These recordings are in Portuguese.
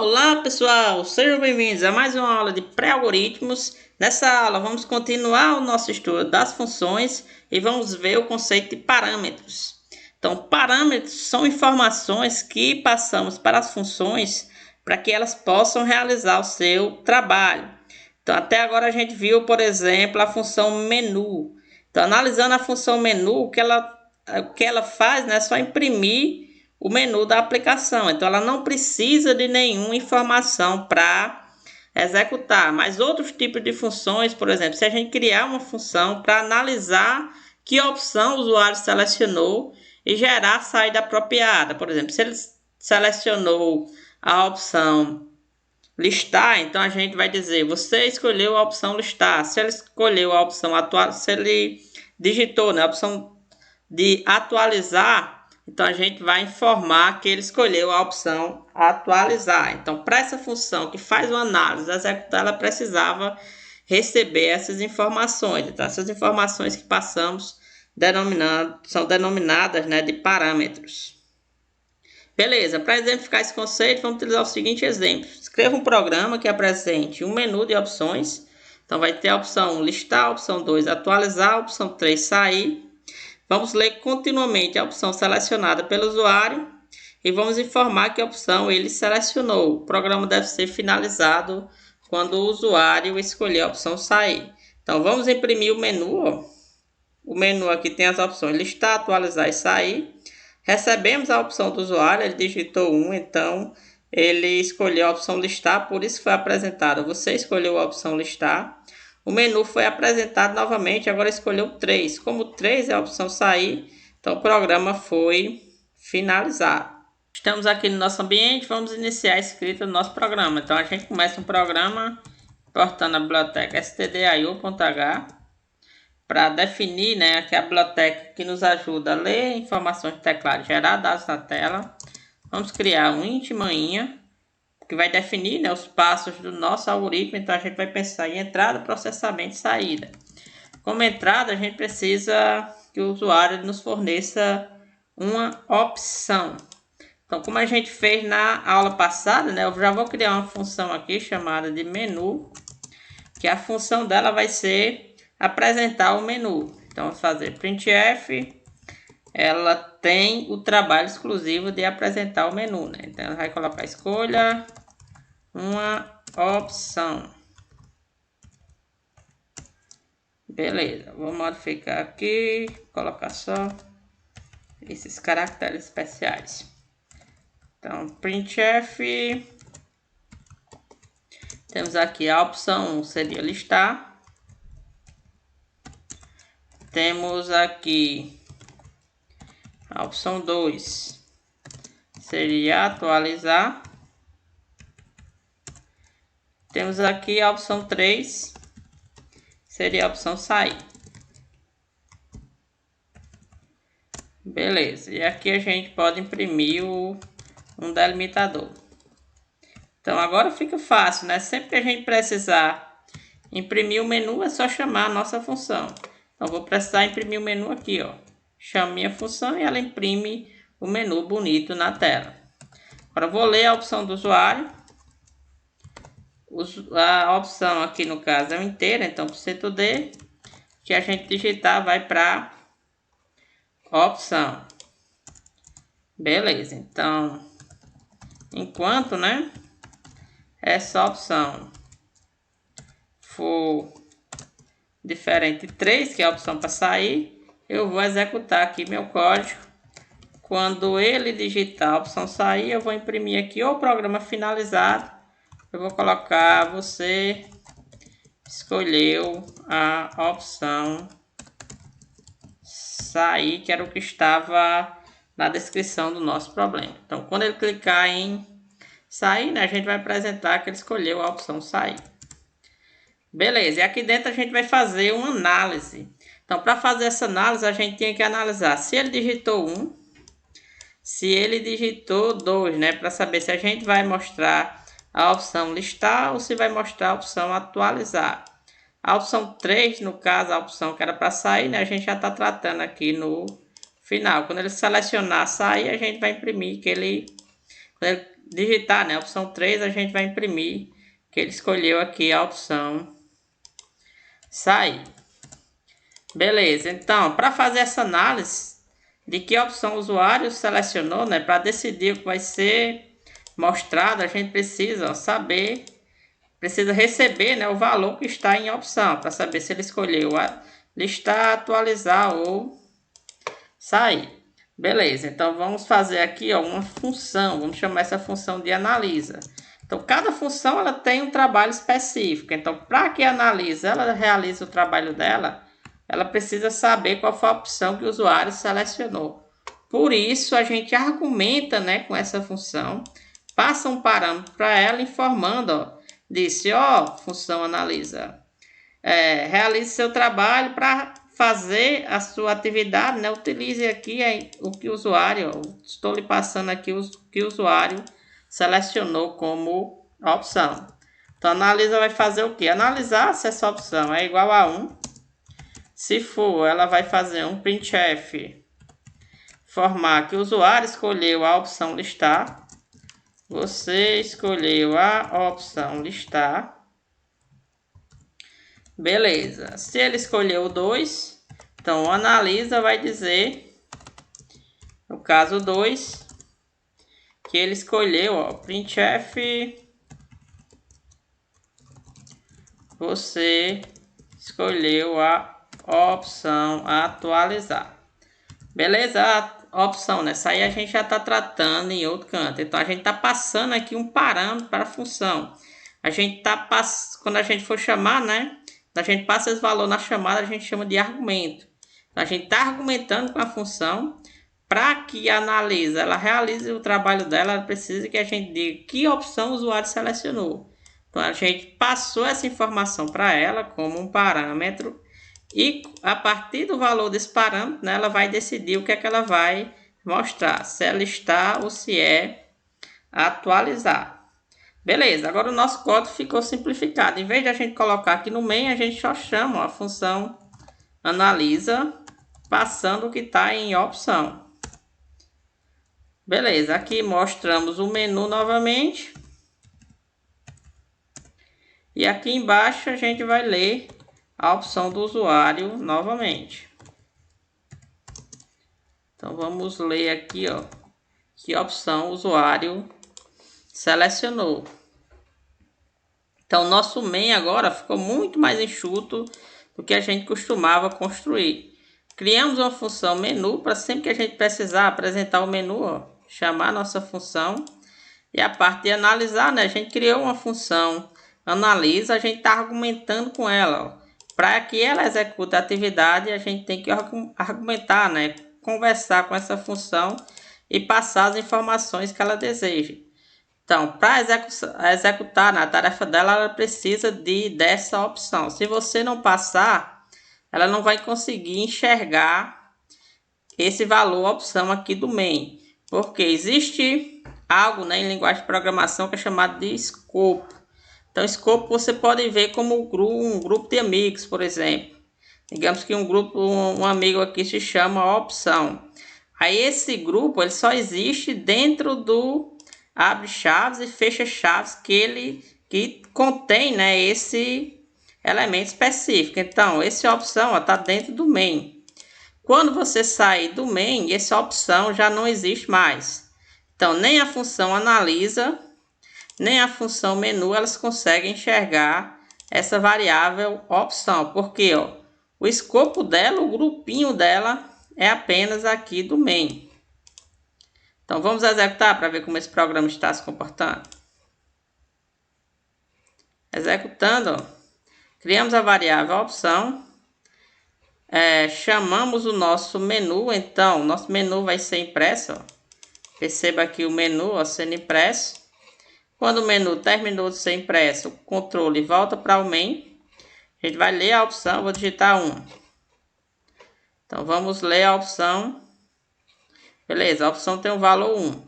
Olá pessoal, sejam bem-vindos a mais uma aula de pré-algoritmos. Nessa aula vamos continuar o nosso estudo das funções e vamos ver o conceito de parâmetros. Então, parâmetros são informações que passamos para as funções para que elas possam realizar o seu trabalho. Então, até agora a gente viu, por exemplo, a função menu. Então, analisando a função menu, o que ela faz, né, é só imprimir o menu da aplicação. Então, ela não precisa de nenhuma informação para executar. Mas outros tipos de funções, por exemplo, se a gente criar uma função para analisar que opção o usuário selecionou e gerar a saída apropriada. Por exemplo, se ele selecionou a opção listar, então a gente vai dizer, você escolheu a opção listar. Se ele escolheu a opção atualizar, se ele digitou, né, a opção de atualizar, então a gente vai informar que ele escolheu a opção atualizar. Então, para essa função que faz uma análise, executar, ela precisava receber essas informações. Então, essas informações que passamos são denominadas, né, de parâmetros. Beleza, para exemplificar esse conceito, vamos utilizar o seguinte exemplo. Escreva um programa que apresente um menu de opções. Então, vai ter a opção 1, listar, a opção 2, atualizar, a opção 3, sair. Vamos ler continuamente a opção selecionada pelo usuário e vamos informar que a opção ele selecionou. O programa deve ser finalizado quando o usuário escolher a opção sair. Então, vamos imprimir o menu. Ó. O menu aqui tem as opções listar, atualizar e sair. Recebemos a opção do usuário, ele digitou 1, então ele escolheu a opção listar, por isso foi apresentado. Você escolheu a opção listar. O menu foi apresentado novamente, agora escolheu 3. Como 3 é a opção sair, então o programa foi finalizado. Estamos aqui no nosso ambiente, vamos iniciar a escrita do nosso programa. Então a gente começa um programa importando a biblioteca stdio.h para definir, né, aqui a biblioteca que nos ajuda a ler informações de teclado, gerar dados na tela. Vamos criar um int manhinha, que vai definir, né, os passos do nosso algoritmo. Então a gente vai pensar em entrada, processamento e saída. Como entrada, a gente precisa que o usuário nos forneça uma opção. Então, como a gente fez na aula passada, né, eu já vou criar uma função aqui chamada de menu, que a função dela vai ser apresentar o menu. Então, vamos fazer printf, ela tem o trabalho exclusivo de apresentar o menu, né? Então, ela vai colocar escolha uma opção. Beleza, vou modificar aqui, colocar só esses caracteres especiais. Então, printf, temos aqui a opção 1 seria listar. Temos aqui a opção 2 seria atualizar. Temos aqui a opção 3 seria a opção sair. Beleza, e aqui a gente pode imprimir um delimitador. Então agora fica fácil, né? Sempre que a gente precisar imprimir o menu é só chamar a nossa função. Então vou precisar imprimir o menu aqui, ó. Chamo minha função e ela imprime o menu bonito na tela. Agora vou ler a opção do usuário. A opção aqui no caso é inteira, então por ctrl+D, que a gente digitar vai para opção. Beleza, então enquanto, né, essa opção for diferente de 3, que é a opção para sair, eu vou executar aqui meu código. Quando ele digitar a opção sair, eu vou imprimir aqui o programa finalizado. Eu vou colocar você escolheu a opção sair, que era o que estava na descrição do nosso problema. Então, quando ele clicar em sair, né, a gente vai apresentar que ele escolheu a opção sair. Beleza, e aqui dentro a gente vai fazer uma análise. Então, para fazer essa análise, a gente tem que analisar se ele digitou 1, se ele digitou 2, né, para saber se a gente vai mostrar a opção listar ou se vai mostrar a opção atualizar. A opção 3, no caso, a opção que era para sair, né, a gente já está tratando aqui no final. Quando ele selecionar sair, a gente vai imprimir que ele digitar, né, a opção 3, a gente vai imprimir que ele escolheu aqui a opção sair. Beleza, então, para fazer essa análise de que opção o usuário selecionou, né, para decidir o que vai ser mostrado, a gente precisa saber, precisa receber, né, o valor que está em opção, para saber se ele escolheu listar, atualizar ou sair. Beleza, então vamos fazer aqui ó, uma função, vamos chamar essa função de analisa. Então, cada função ela tem um trabalho específico. Então, para que a analisa ela realize o trabalho dela, ela precisa saber qual foi a opção que o usuário selecionou. Por isso, a gente argumenta, né, com essa função, passa um parâmetro para ela informando, ó, disse, ó, função analisa, realize seu trabalho para fazer a sua atividade, né, utilize aqui o que o usuário, ó, estou lhe passando aqui o que o usuário selecionou como opção. Então, a analisa vai fazer o que? Analisar se essa opção é igual a 1. Se for, ela vai fazer um printf, informar que o usuário escolheu a opção listar. Você escolheu a opção listar. Beleza. Se ele escolheu o 2, então o analisa vai dizer, no caso 2, que ele escolheu, ó, printf, você escolheu a opção atualizar. Beleza? A opção, né? Essa aí a gente já está tratando em outro canto. Então, a gente está passando aqui um parâmetro para a função. A gente tá quando a gente for chamar, né? Quando a gente passa esse valor na chamada, a gente chama de argumento. Então, a gente está argumentando com a função. Para que a analisa ela realize o trabalho dela, ela precisa que a gente diga que opção o usuário selecionou. Então, a gente passou essa informação para ela como um parâmetro e a partir do valor desse parâmetro, né, ela vai decidir o que é que ela vai mostrar, se é listar ou se é atualizar. Beleza, agora o nosso código ficou simplificado. Em vez de a gente colocar aqui no main, a gente só chama a função analisa, passando o que está em opção. Beleza, aqui mostramos o menu novamente. E aqui embaixo a gente vai ler a opção do usuário novamente. Então vamos ler aqui, ó, que opção o usuário selecionou. Então nosso main agora ficou muito mais enxuto do que a gente costumava construir. Criamos uma função menu para sempre que a gente precisar apresentar o menu, ó, chamar nossa função. E a parte de analisar, né, a gente criou uma função analisa, a gente está argumentando com ela, para que ela execute a atividade, a gente tem que argumentar, né? Conversar com essa função e passar as informações que ela deseja. Então, para executar a tarefa dela, ela precisa dessa opção. Se você não passar, ela não vai conseguir enxergar esse valor, opção aqui do main. Porque existe algo, né, em linguagem de programação que é chamado de escopo. Então, escopo você pode ver como um grupo de amigos, por exemplo. Digamos que um amigo aqui se chama opção. Aí esse grupo ele só existe dentro do abre chaves e fecha chaves que contém, né, esse elemento específico. Então, essa opção está dentro do main. Quando você sair do main, essa opção já não existe mais. Então, nem a função analisa, nem a função menu, elas conseguem enxergar essa variável opção. Porque ó, o escopo dela, o grupinho dela, é apenas aqui do main. Então, vamos executar para ver como esse programa está se comportando. Executando, ó, criamos a variável opção. Chamamos o nosso menu, então, nosso menu vai ser impresso. Ó. Perceba aqui o menu ó, sendo impresso. Quando o menu terminou de ser impresso, o controle volta para o main. A gente vai ler a opção, vou digitar 1. Então, vamos ler a opção. Beleza, a opção tem o valor 1.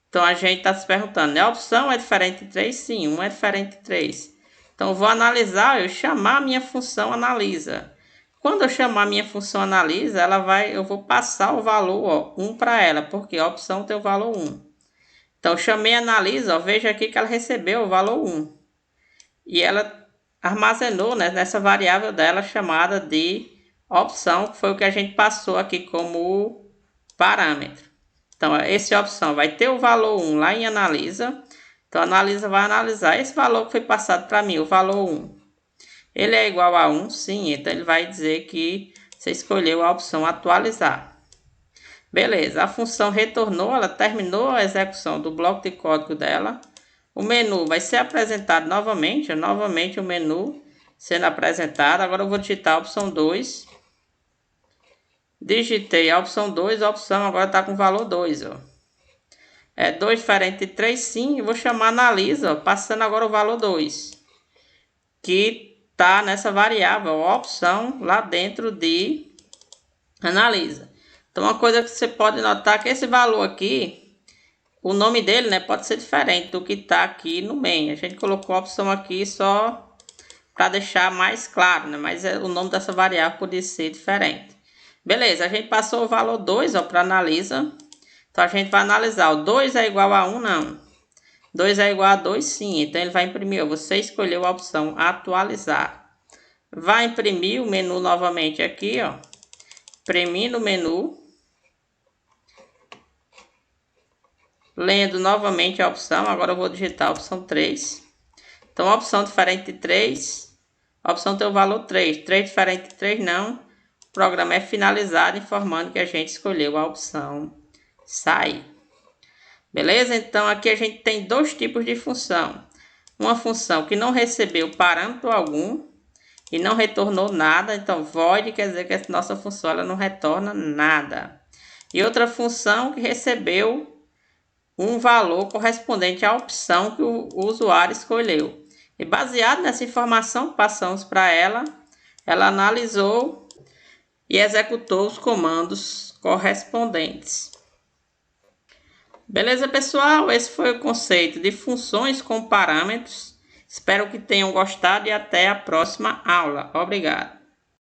Então, a gente está se perguntando, a opção é diferente de 3? Sim, 1 é diferente de 3. Então, eu vou analisar, eu chamar a minha função analisa. Quando eu chamar a minha função analisa, eu vou passar o valor ó, 1 para ela, porque a opção tem o valor 1. Então, chamei analisa, ó, veja aqui que ela recebeu o valor 1. E ela armazenou, né, nessa variável dela chamada de opção, que foi o que a gente passou aqui como parâmetro. Então, esse opção vai ter o valor 1 lá em analisa. Então, a analisa vai analisar esse valor que foi passado para mim, o valor 1. Ele é igual a 1? Sim, então ele vai dizer que você escolheu a opção atualizar. Beleza, a função retornou, ela terminou a execução do bloco de código dela. O menu vai ser apresentado novamente, o menu sendo apresentado. Agora eu vou digitar a opção 2. Digitei a opção 2, a opção agora está com o valor 2. Ó. É 2 diferente de 3, sim. Eu vou chamar analisa, ó, passando agora o valor 2. Que está nessa variável, a opção lá dentro de analisa. Então, uma coisa que você pode notar é que esse valor aqui, o nome dele, né, pode ser diferente do que está aqui no main. A gente colocou a opção aqui só para deixar mais claro, né, mas o nome dessa variável poderia ser diferente. Beleza, a gente passou o valor 2 para analisa. Então, a gente vai analisar. O 2 é igual a 1? Não. 2 é igual a 2? Sim. Então, ele vai imprimir. Ó, você escolheu a opção atualizar. Vai imprimir o menu novamente aqui, ó. Imprimindo o menu. Lendo novamente a opção, agora eu vou digitar a opção 3. Então, a opção diferente de 3, a opção tem o valor 3. 3 diferente de 3 não. O programa é finalizado informando que a gente escolheu a opção sair. Beleza? Então, aqui a gente tem dois tipos de função. Uma função que não recebeu parâmetro algum e não retornou nada. Então, void quer dizer que essa nossa função ela não retorna nada. E outra função que recebeu um valor correspondente à opção que o usuário escolheu. E baseado nessa informação que passamos para ela, ela analisou e executou os comandos correspondentes. Beleza, pessoal? Esse foi o conceito de funções com parâmetros. Espero que tenham gostado e até a próxima aula. Obrigado.